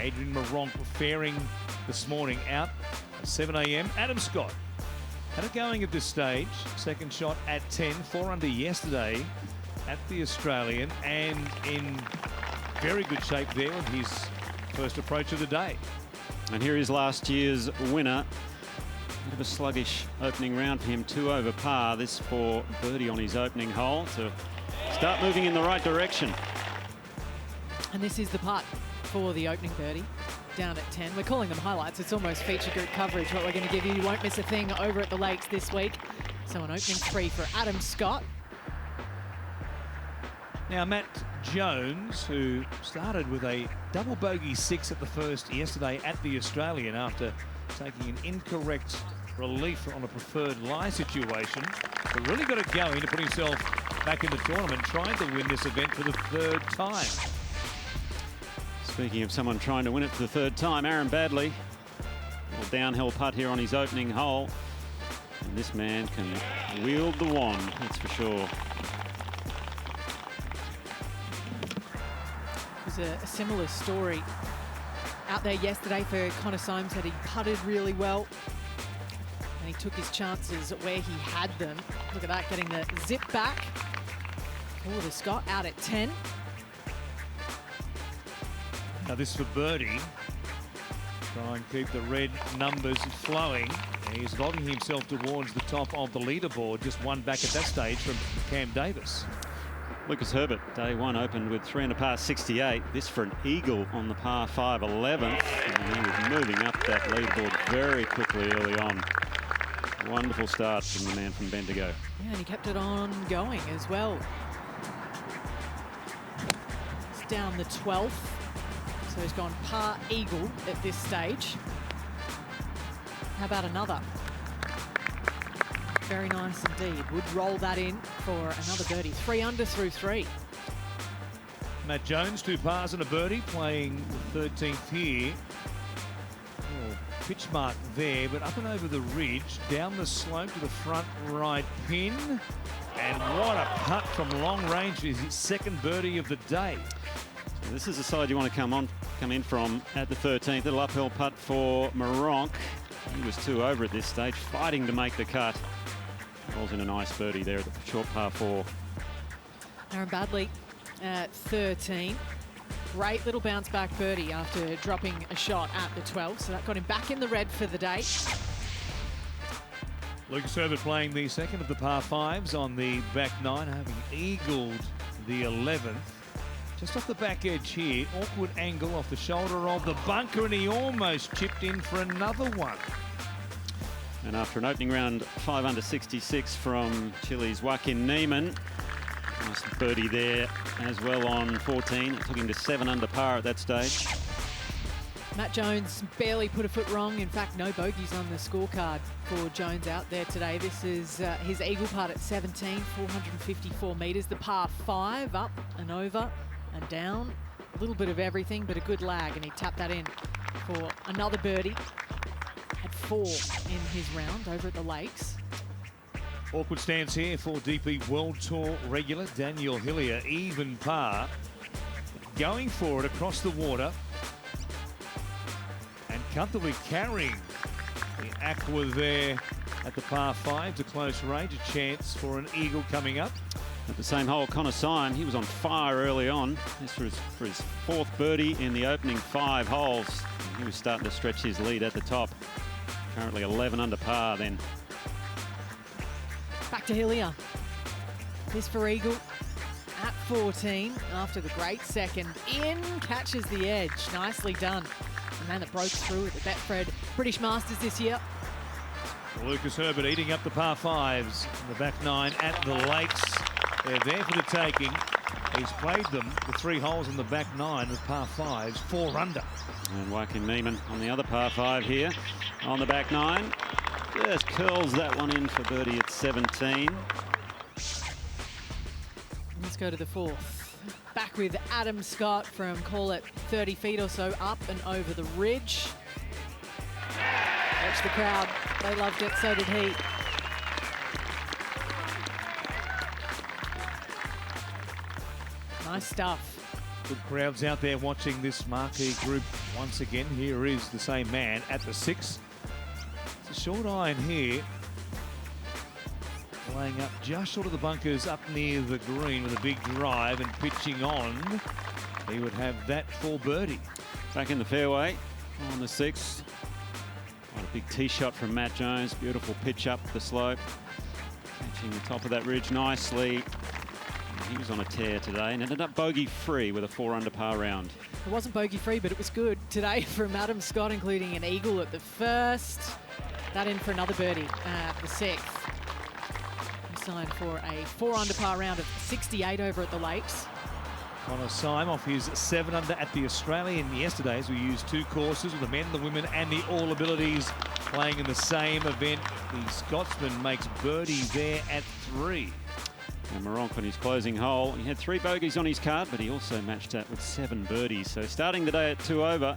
Adrian Moronk faring this morning out at 7 a.m. Adam Scott had it going at this stage. Second shot at 10, 4 under yesterday at the Australian, and in very good shape there with his first approach of the day. And here is last year's winner. Bit of a sluggish opening round for him, 2 over par. This for birdie on his opening hole to start moving in the right direction. And this is the putt for the opening birdie, down at 10. We're calling them highlights. It's almost feature group coverage, what we're going to give you. You won't miss a thing over at the Lakes this week. So an opening 3 for Adam Scott. Now, Matt Jones, who started with a double bogey 6 at the first yesterday at the Australian after taking an incorrect relief on a preferred lie situation, but really got it going to put himself back in the tournament, trying to win this event for the 3rd time. Speaking of someone trying to win it for the 3rd time, Aaron Baddeley. A little downhill putt here on his opening hole. And this man can wield the wand, that's for sure. It was a similar story out there yesterday for Connor Symes, that he putted really well. And he took his chances where he had them. Look at that, getting the zip back. Oh, the Scott out at 10. Now this for birdie. Try and keep the red numbers flowing. And he's logging himself towards the top of the leaderboard. Just one back at that stage from Cam Davis. Lucas Herbert, day 1 opened with 3 under par 68. This for an eagle on the par 5 11th. And he was moving up that leaderboard very quickly early on. Wonderful start from the man from Bendigo. Yeah, and he kept it on going as well. It's down the 12th. So he's gone par eagle at this stage. How about another? Very nice indeed. Would roll that in for another birdie. 3 under through 3. Matt Jones, 2 pars and a birdie, playing the 13th here. Oh, pitch mark there, but up and over the ridge, down the slope to the front right pin. And what a putt from long range is his 2nd birdie of the day. So this is the side you want to come in from at the 13th. Little uphill putt for Moronk. He was 2 over at this stage, fighting to make the cut. Rolls in a nice birdie there at the short par 4. Aaron Baddeley at 13. Great little bounce back birdie after dropping a shot at the 12. So that got him back in the red for the day. Lucas Herbert playing the 2nd of the par 5s on the back 9, having eagled the 11th. Just off the back edge here, awkward angle off the shoulder of the bunker, and he almost chipped in for another one. And after an opening round 5 under 66 from Chile's Joaquin Neiman, nice birdie there as well on 14. It took him to 7 under par at that stage. Matt Jones barely put a foot wrong. In fact, no bogeys on the scorecard for Jones out there today. This is his eagle putt at 17, 454 metres. The par 5, up and over and down. A little bit of everything, but a good lag, and he tapped that in for another birdie. Had 4 in his round over at the Lakes. Awkward stance here for DP World Tour regular Daniel Hillier, even par. Going for it across the water and comfortably carrying the Aqua there at the par 5 to close range. A chance for an eagle coming up. At the same hole, Connor Syme, he was on fire early on. This was for his 4th birdie in the opening 5 holes. He was starting to stretch his lead at the top. Currently 11 under par then. Back to Hillier. This for eagle at 14 after the great 2nd. In, catches the edge. Nicely done. The man that broke through at the Betfred British Masters this year. Lucas Herbert eating up the par 5s in the back 9 at the Lakes. They're there for the taking. He's played them, the 3 holes in the back 9 with par 5s, 4 under. And Joaquin Neiman on the other par 5 here on the back 9. Just curls that one in for birdie at 17. Let's go to the 4th. Back with Adam Scott from, call it 30 feet or so up and over the ridge. Watch the crowd. They loved it, so did he. Nice stuff. Good crowds out there watching this marquee group once again. Here is the same man at the 6. It's a short iron here. Laying up just short of the bunkers up near the green with a big drive and pitching on. He would have that for birdie. Back in the fairway on the 6th. What a big tee shot from Matt Jones. Beautiful pitch up the slope. Catching the top of that ridge nicely. He was on a tear today and ended up bogey-free with a 4 under par round. It wasn't bogey-free, but it was good today from Adam Scott, including an eagle at the 1st. That in for another birdie at the 6th. He signed for a 4 under par round of 68 over at the Lakes. Connor Syme off his 7 under at the Australian yesterday, as we used 2 courses with the men, the women and the All Abilities playing in the same event. The Scotsman makes birdie there at 3. And Moronk on his closing hole. He had 3 bogeys on his card, but he also matched that with 7 birdies. So starting the day at 2 over,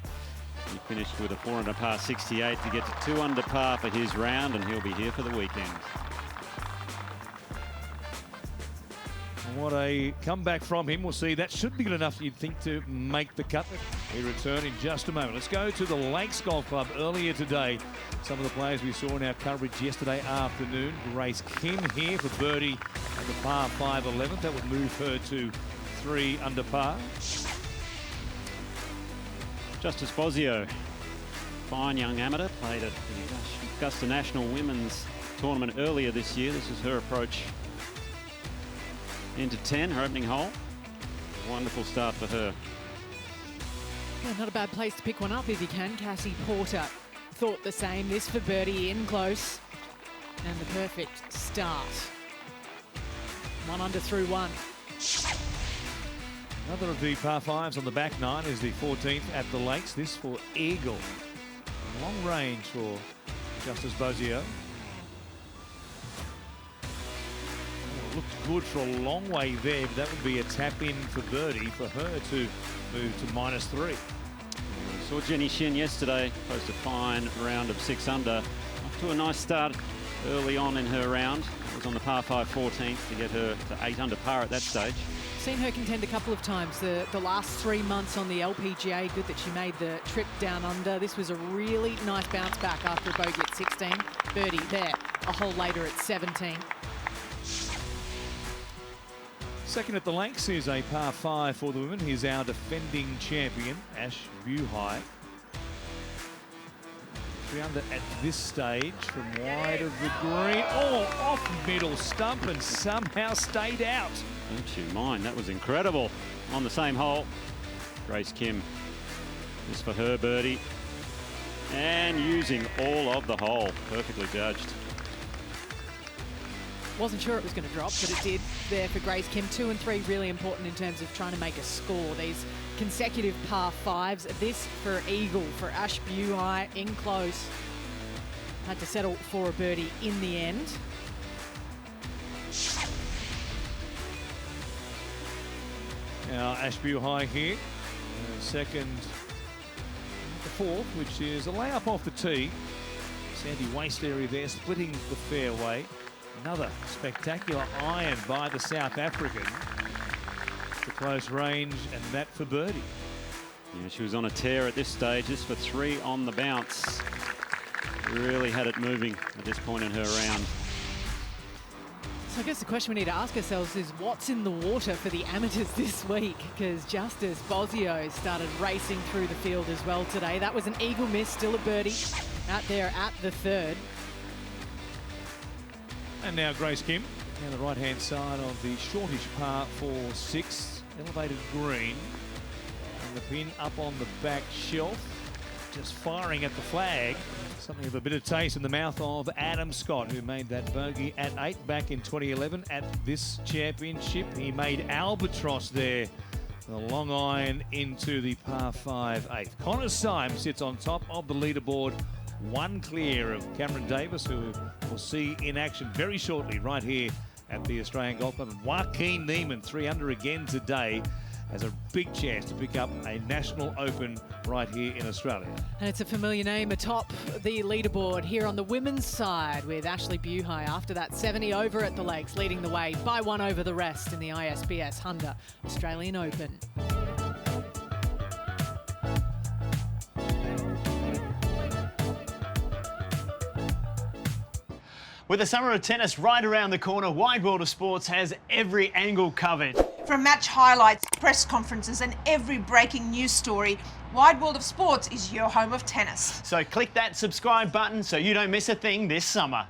he finished with a 4 under par 68 to get to 2 under par for his round, and he'll be here for the weekend. What a comeback from him. We'll see. That should be good enough, you'd think, to make the cut. We return in just a moment. Let's go to the Lakes Golf Club earlier today. Some of the players we saw in our coverage yesterday afternoon. Grace Kim here for birdie at the par 5 11th. That would move her to 3 under par. Justice Bosio, fine young amateur, played at the Augusta National Women's Tournament earlier this year. This is her approach into 10, her opening hole. Wonderful start for her. Yeah, not a bad place to pick one up if you can. Cassie Porter thought the same. This for birdie in close. And the perfect start. 1 under through 1. Another of the par 5s on the back 9 is the 14th at the Lakes. This for eagle. Long range for Justice Bosio. Looked good for a long way there, but that would be a tap in for birdie for her to move to -3. Saw Jenny Shin yesterday post a fine round of 6 under. Off to a nice start early on in her round. It was on the par 5 14th to get her to 8 under par at that stage. Seen her contend a couple of times the last 3 months on the LPGA. Good that she made the trip down under. This was a really nice bounce back after a bogey at 16. Birdie there a hole later at 17. Second at the Lakes is a par 5 for the women. He's our defending champion, Ash Buhai. 3 under at this stage from wide of the green. Oh, off middle stump and somehow stayed out. Don't you mind, that was incredible. On the same hole, Grace Kim is for her birdie. And using all of the hole, perfectly judged. Wasn't sure it was going to drop, but it did there for Grace Kim. 2 and 3 really important in terms of trying to make a score. These consecutive par 5s. This for eagle for Ash Buhai in close. Had to settle for a birdie in the end. Now Ash Buhai here. Second, the 4th, which is a layup off the tee. Sandy waste area there, splitting the fairway. Another spectacular iron by the South African. To close range, and that for birdie. Yeah, she was on a tear at this stage. This for 3 on the bounce. Really had it moving at this point in her round. So I guess the question we need to ask ourselves is what's in the water for the amateurs this week? Because Justice Bosio started racing through the field as well today. That was an eagle miss, still a birdie out there at the 3rd. And now Grace Kim, down the right-hand side of the shortish par 4 6, elevated green. And the pin up on the back shelf, just firing at the flag. Something of a bit of taste in the mouth of Adam Scott, who made that bogey at 8 back in 2011 at this championship. He made albatross there. The long iron into the par 5 8th. Connor Syme sits on top of the leaderboard, 1 clear of Cameron Davis, who we'll see in action very shortly right here at the Australian Golf Club. And Joaquin Niemann, 3 under again today, has a big chance to pick up a National Open right here in Australia. And it's a familiar name atop the leaderboard here on the women's side with Ashley Buhai after that 70 over at the Lakes, leading the way by 1 over the rest in the ISBS Honda Australian Open. With the summer of tennis right around the corner, Wide World of Sports has every angle covered. From match highlights, press conferences and every breaking news story, Wide World of Sports is your home of tennis. So click that subscribe button so you don't miss a thing this summer.